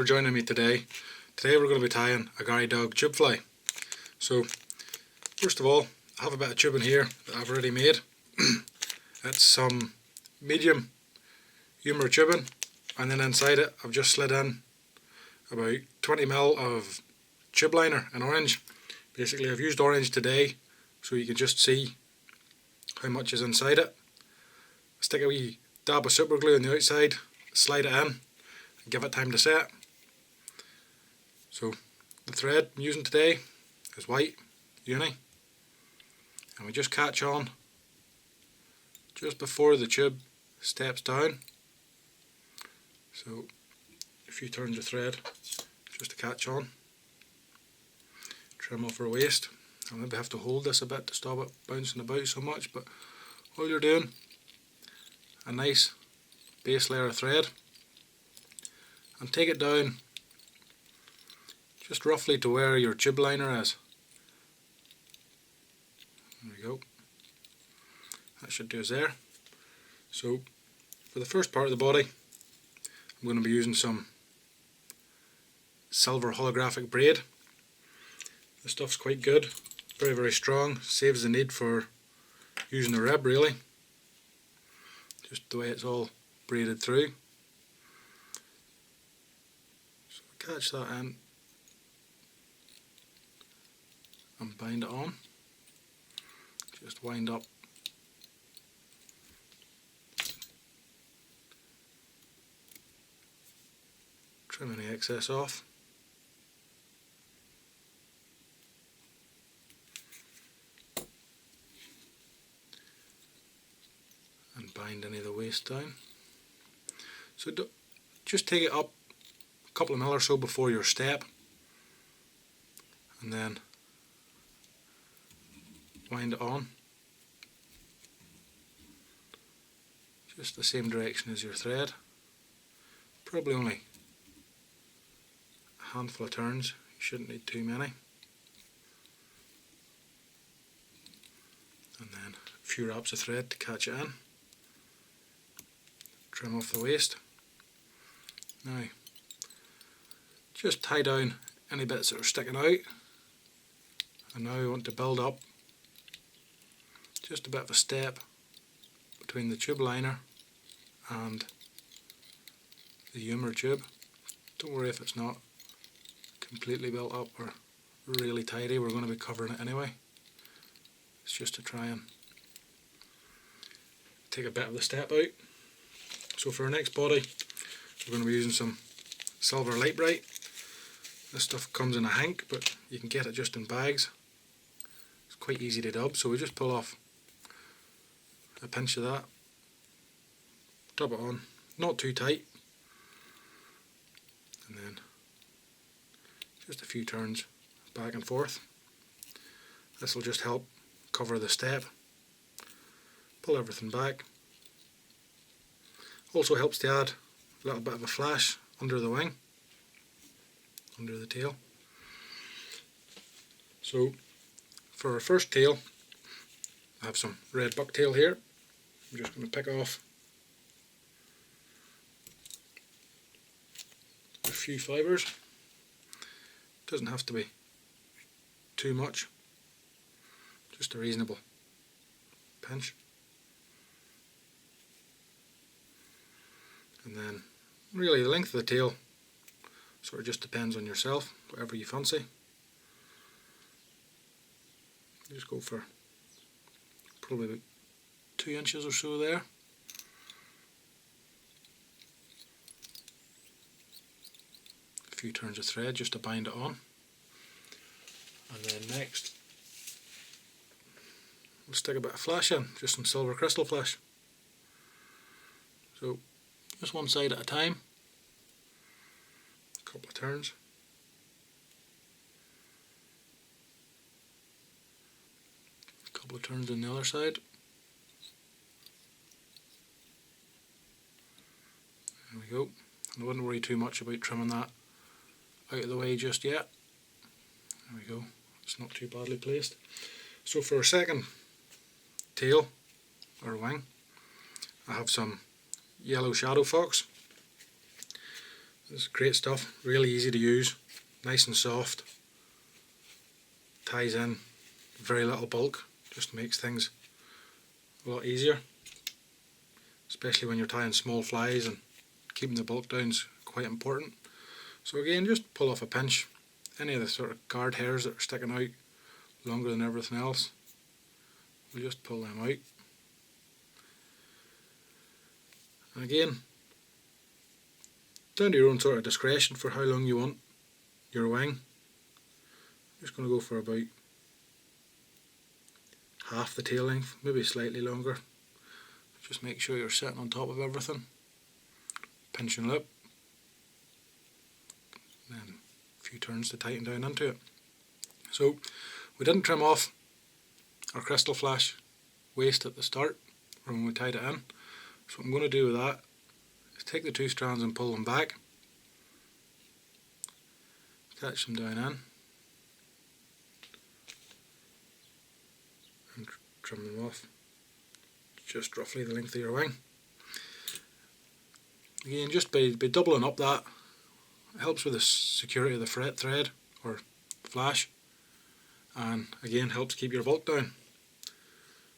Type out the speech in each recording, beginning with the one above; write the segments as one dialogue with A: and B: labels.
A: for joining me today. Today we're going to be tying a Garry Dog tube fly. So first of all, I have a bit of tubing here that I've already made. It's some medium Eumer tubing, and then inside it I've just slid in about 20mm of tube liner in orange. Basically I've used orange today so you can just see how much is inside it. Stick a wee dab of super glue on the outside, slide it in and give it time to set. So the thread I'm using today is white Uni, and we just catch on just before the tube steps down. So a few turns of thread just to catch on. Trim off our waist. I'll maybe have to hold this a bit to stop it bouncing about so much, but all you're doing, a nice base layer of thread, and take it down just roughly to where your tube liner is. There we go. That should do us there. So for the first part of the body, I'm going to be using some silver holographic braid. This stuff's quite good, very very strong, saves the need for using a rib really, just the way it's all braided through. So catch that in and bind it on. Just wind up trim any excess off. And bind any of the waist down. So just take it up a couple of mil or so before your step, and then wind it on just the same direction as your thread. Probably only a handful of turns, you shouldn't need too many. And then a few wraps of thread to catch it in. Trim off the waist. Now just tie down any bits that are sticking out, and now we want to build up just a bit of a step between the tube liner and the Eumer tube. Don't worry if it's not completely built up or really tidy, we're going to be covering it anyway. It's just to try and take a bit of the step out. So for our next body, we're going to be using some silver Lite Brite. This stuff comes in a hank, but you can get it just in bags. It's quite easy to dub, so we just pull off a pinch of that, dub it on, not too tight, and then just a few turns back and forth. This will just help cover the step. Pull everything back. Also helps to add a little bit of a flash under the wing, under the tail. So for our first tail, I have some red bucktail here. I'm just going to pick off a few fibres. Doesn't have to be too much, just a reasonable pinch. And then really the length of the tail sort of just depends on yourself, whatever you fancy. Just go for probably about 2 inches or so there. A few turns of thread just to bind it on. And then next we'll stick a bit of flash in, just some silver crystal flash. So just one side at a time, a couple of turns. A couple of turns on the other side. There we go. And I wouldn't worry too much about trimming that out of the way just yet. There we go. It's not too badly placed. So for our second tail or wing, I have some yellow shadow fox. This is great stuff, really easy to use, nice and soft, ties in very little bulk, just makes things a lot easier, especially when you're tying small flies, and keeping the bulk down is quite important. So again, just pull off a pinch, any of the sort of guard hairs that are sticking out longer than everything else, we'll just pull them out. And again, down to your own sort of discretion for how long you want your wing. I'm just going to go for about half the tail length, maybe slightly longer. Just make sure you're sitting on top of everything. Pinch and lip. And then a few turns to tighten down into it. So we didn't trim off our crystal flash waist at the start or when we tied it in. So what I'm going to do with that is take the two strands and pull them back. Catch them down in. And trim them off. Just roughly the length of your wing. Again, just by doubling up that, it helps with the security of the thread or flash, and again helps keep your bulk down.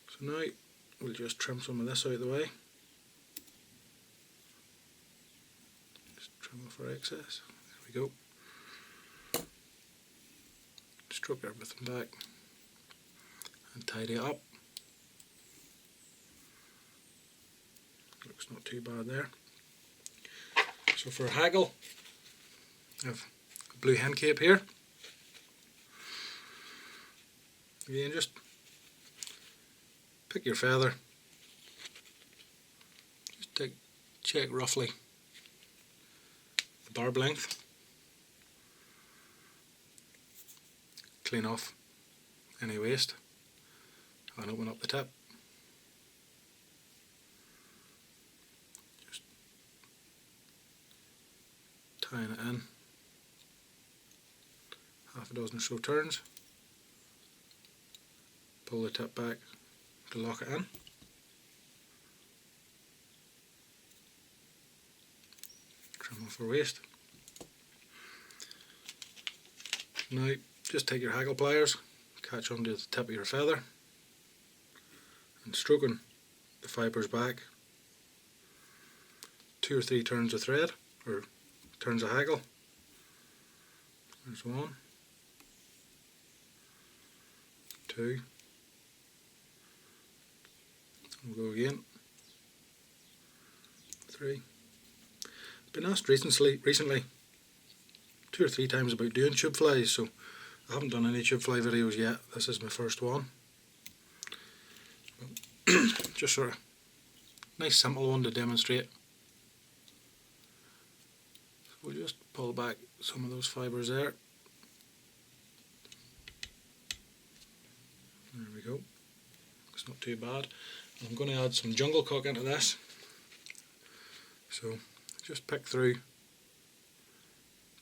A: So now we'll just trim some of this out of the way. Just trim off our excess. There we go. Stroke everything back and tidy it up. Looks not too bad there. So for a hackle, I have a blue hen cape here. Again, just pick your feather. Just check roughly the barb length. Clean off any waste and open up the tip. Just tying it in. Half a dozen or so turns. Pull the tip back to lock it in. Trim off our waist. Now just take your hackle pliers, catch onto the tip of your feather, and stroking the fibres back, 2 or 3 turns of thread, or turns of hackle. There's 1, 2, we'll go again, 3. Been asked recently 2 or 3 times about doing tube flies, so I haven't done any tube fly videos yet. This is my first one. Just sort of nice simple one to demonstrate. So we'll just pull back some of those fibres there. There we go. It's not too bad. I'm going to add some jungle cock into this. So just pick through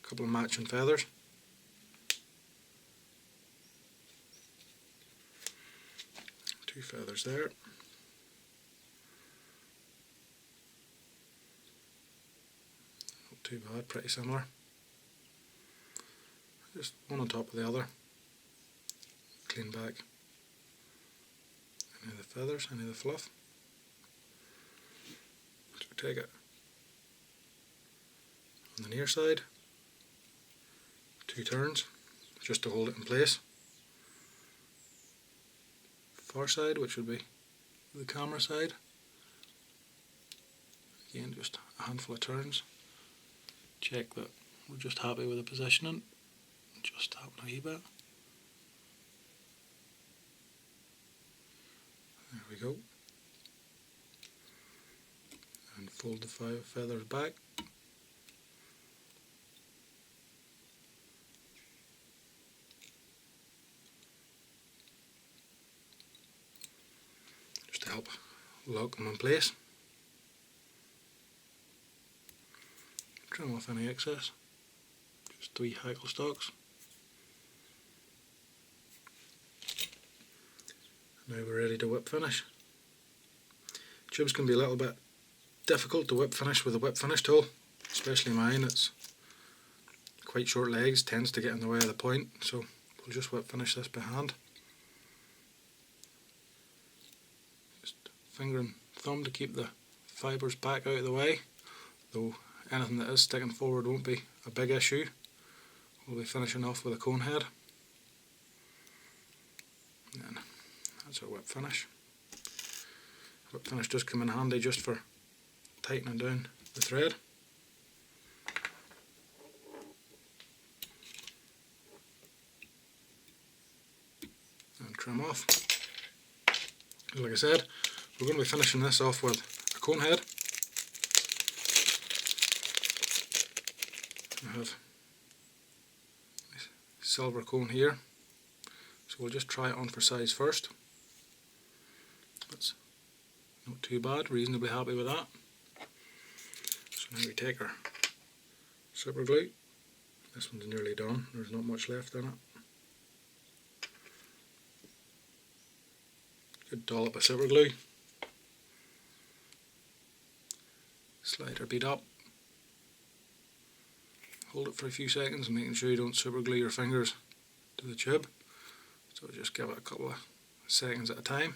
A: a couple of matching feathers. Two feathers there. Not too bad, pretty similar. Just one on top of the other. Clean back any of the feathers, any of the fluff. So take it on the near side, 2 turns just to hold it in place. Far side, which would be the camera side, again just a handful of turns. Check that we're just happy with the positioning, just tap a wee bit. There we go. And fold the 5 feathers back. Just to help lock them in place. Trim off any excess. Just 3 hackle stalks. Now we're ready to whip finish. Tubes can be a little bit difficult to whip finish with a whip finish tool, especially mine. It's quite short legs tends to get in the way of the point, so we'll just wet finish this by hand. Just finger and thumb to keep the fibres back out of the way, though anything that is sticking forward won't be a big issue. We'll be finishing off with a cone head. And then that's our whip finish. Whip finish does come in handy just for tightening down the thread. And trim off. Like I said, we're going to be finishing this off with a cone head. I have this silver cone here, so we'll just try it on for size first. That's not too bad, reasonably happy with that. So now we take our super glue. This one's nearly done, there's not much left in it. Good dollop of super glue. Slide our bead up. Hold it for a few seconds, making sure you don't super glue your fingers to the tube. So just give it a couple of seconds at a time.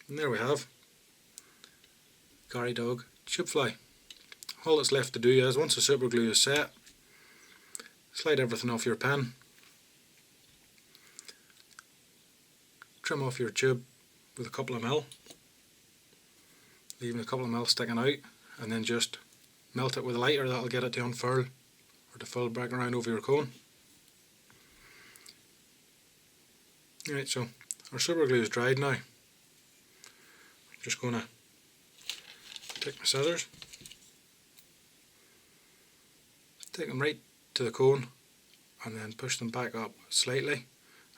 A: And there we have Garry Dog tube fly. All that's left to do is, once the super glue is set, slide everything off your pin, trim off your tube with a couple of mil, leaving a couple of mil sticking out, and then just melt it with a lighter. That'll get it to unfurl or to fill back around over your cone. Right, so our super glue is dried now. I'm just going to take my scissors, take them right to the cone and then push them back up slightly.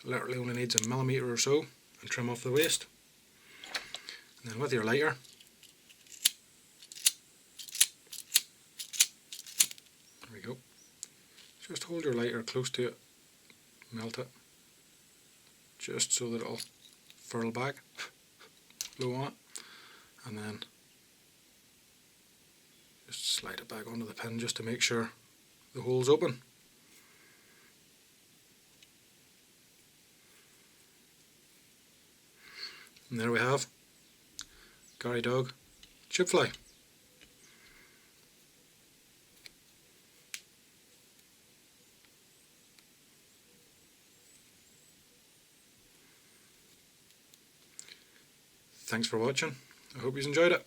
A: It literally only needs a millimetre or so, and trim off the waste. And then with your lighter, there we go, just hold your lighter close to it, melt it, just so that it'll furl back, blow on it, and then just slide it back onto the pin just to make sure the hole's open. And there we have Garry Dog tube fly. Thanks for watching. I hope you enjoyed it.